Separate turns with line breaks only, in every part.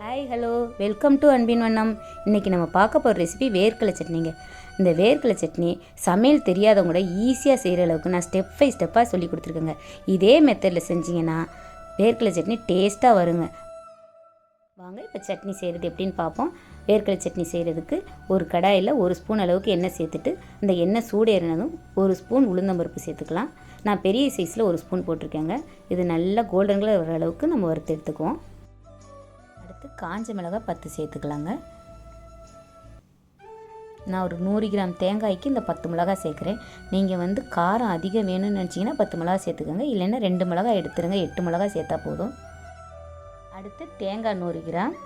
Hi hello welcome to அன்பின் வண்ணம். இன்றைக்கி நம்ம பார்க்க போகிற ரெசிபி வேர்க்கடலை சட்னிங்க. இந்த வேர்க்கடலை சட்னி சமையல் தெரியாதவங்க கூட ஈஸியாக செய்கிற அளவுக்கு நான் ஸ்டெப் பை ஸ்டெப்பாக சொல்லி கொடுத்துருக்கேங்க. இதே மெத்தடில் செஞ்சிங்கன்னா வேர்க்கடலை சட்னி டேஸ்ட்டாக வருங்க. வாங்க இப்போ சட்னி செய்கிறது எப்படின்னு பார்ப்போம். வேர்க்கடலை சட்னி செய்கிறதுக்கு ஒரு கடாயில் 1 ஸ்பூன் அளவுக்கு எண்ணெய் சேர்த்துட்டு அந்த எண்ணெய் சூடேறினதும் 1 ஸ்பூன் உளுந்தம்பருப்பு சேர்த்துக்கலாம். நான் பெரிய சைஸில் 1 ஸ்பூன் போட்டிருக்கேங்க. இது நல்லா கோல்டன் கலர் வர அளவுக்கு நம்ம வறுத்து எடுத்துக்குவோம். அடுத்து காஞ்ச மிளகாய் 10 சேர்த்துக்கலாங்க. நான் ஒரு 100 கிராம் தேங்காய்க்கு இந்த 10 மிளகாய் சேர்க்குறேன். நீங்கள் காரம் அதிகம் வேணும்னு நினச்சிங்கன்னா 10 மிளகாய் சேர்த்துக்கோங்க. இல்லைன்னா 2 மிளகாய் எடுத்துருங்க, 8 மிளகாய் சேர்த்தா போதும். அடுத்து தேங்காய் 100 கிராம்,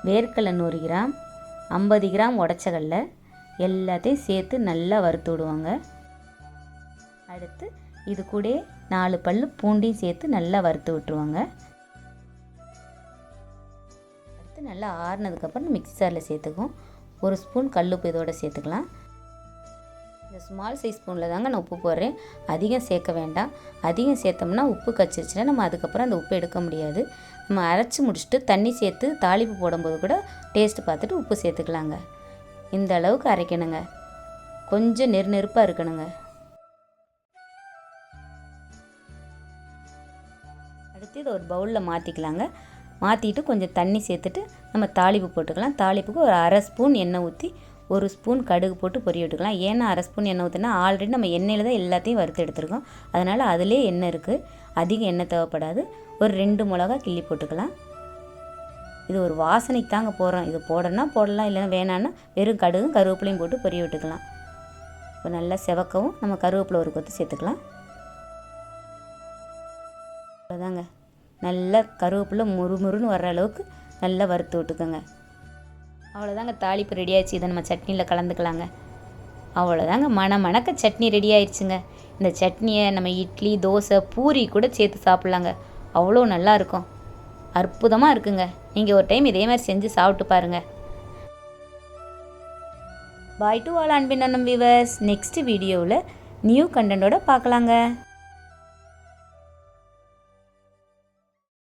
வேர்க்கடலை 100 கிராம், 50 கிராம் உடச்சக்கடலை எல்லாத்தையும் சேர்த்து நல்லா வறுத்து விடுவாங்க. அடுத்து இது கூட 4 பல் பூண்டையும் சேர்த்து நல்லா வறுத்து விட்டுருவாங்க. நல்லா ஆறுனதுக்கப்புறம் மிக்ஸி ஜாரில் சேர்த்துக்குவோம். 1 ஸ்பூன் கல்லுப்பு இதோட சேர்த்துக்கலாம். இந்த ஸ்மால் சைஸ் ஸ்பூனில் தாங்க நான் உப்பு போடுறேன். அதிகம் சேர்க்க வேண்டாம். அதிகம் சேர்த்தோம்னா உப்பு கச்சிருச்சுன்னா நம்ம அதுக்கப்புறம் அந்த உப்பு எடுக்க முடியாது. நம்ம அரைச்சி முடிச்சுட்டு தண்ணி சேர்த்து தாளிப்பு போடும்போது கூட டேஸ்ட்டு பார்த்துட்டு உப்பு சேர்த்துக்கலாங்க. இந்த அளவுக்கு அரைக்கணுங்க. கொஞ்சம் நெருப்பாக இருக்கணுங்க. அடுத்து இதை ஒரு பவுலில் மாற்றிக்கலாங்க. மாற்றிட்டு கொஞ்சம் தண்ணி சேர்த்துட்டு நம்ம தாளிப்பு போட்டுக்கலாம். தாளிப்புக்கு ஒரு 1/2 ஸ்பூன் எண்ணெய் ஊற்றி 1 ஸ்பூன் கடுகு போட்டு பொரிய விட்டுக்கலாம். ஏன்னா 1/2 ஸ்பூன் எண்ணெய் ஊற்றினா ஆல்ரெடி நம்ம எண்ணெயில் தான் எல்லாத்தையும் வறுத்து எடுத்துருக்கோம். அதனால் அதிலே எண்ணெய் இருக்குது, அதிகம் எண்ணெய் தேவைப்படாது. ஒரு 2 மிளகா கிள்ளி போட்டுக்கலாம். இது ஒரு வாசனைக்கு தாங்க போடுறோம். இது போடணும்னா போடலாம், இல்லைன்னா வேணான்னா வெறும் கடுகும் கருவேப்பிலையும் போட்டு பொரிய விட்டுக்கலாம். இப்போ நல்லா செவக்கவும் நம்ம கருவேப்பிலை ஒரு கொத்து சேர்த்துக்கலாம். அதாங்க நல்லா கருவேப்பிலை முறுமுறுன்னு வர்ற அளவுக்கு நல்லா வறுத்து விட்டுக்கோங்க. அவ்வளோதாங்க, தாளிப்பு ரெடி ஆயிடுச்சு. இதை நம்ம சட்னியில் கலந்துக்கலாங்க. அவ்வளோதாங்க, மணக்க சட்னி ரெடி ஆயிடுச்சுங்க. இந்த சட்னியை நம்ம இட்லி, தோசை, பூரி கூட சேர்த்து சாப்பிட்லாங்க. அவ்வளோ நல்லாயிருக்கும், அற்புதமாக இருக்குங்க. நீங்கள் ஒரு டைம் இதே மாதிரி செஞ்சு சாப்பிட்டு பாருங்கள். பாய் டு ஆல் அன்பின் அண்ணம் வியூவர்ஸ். நெக்ஸ்ட் வீடியோவில் நியூ கண்டென்ட்டோட பார்க்கலாங்க.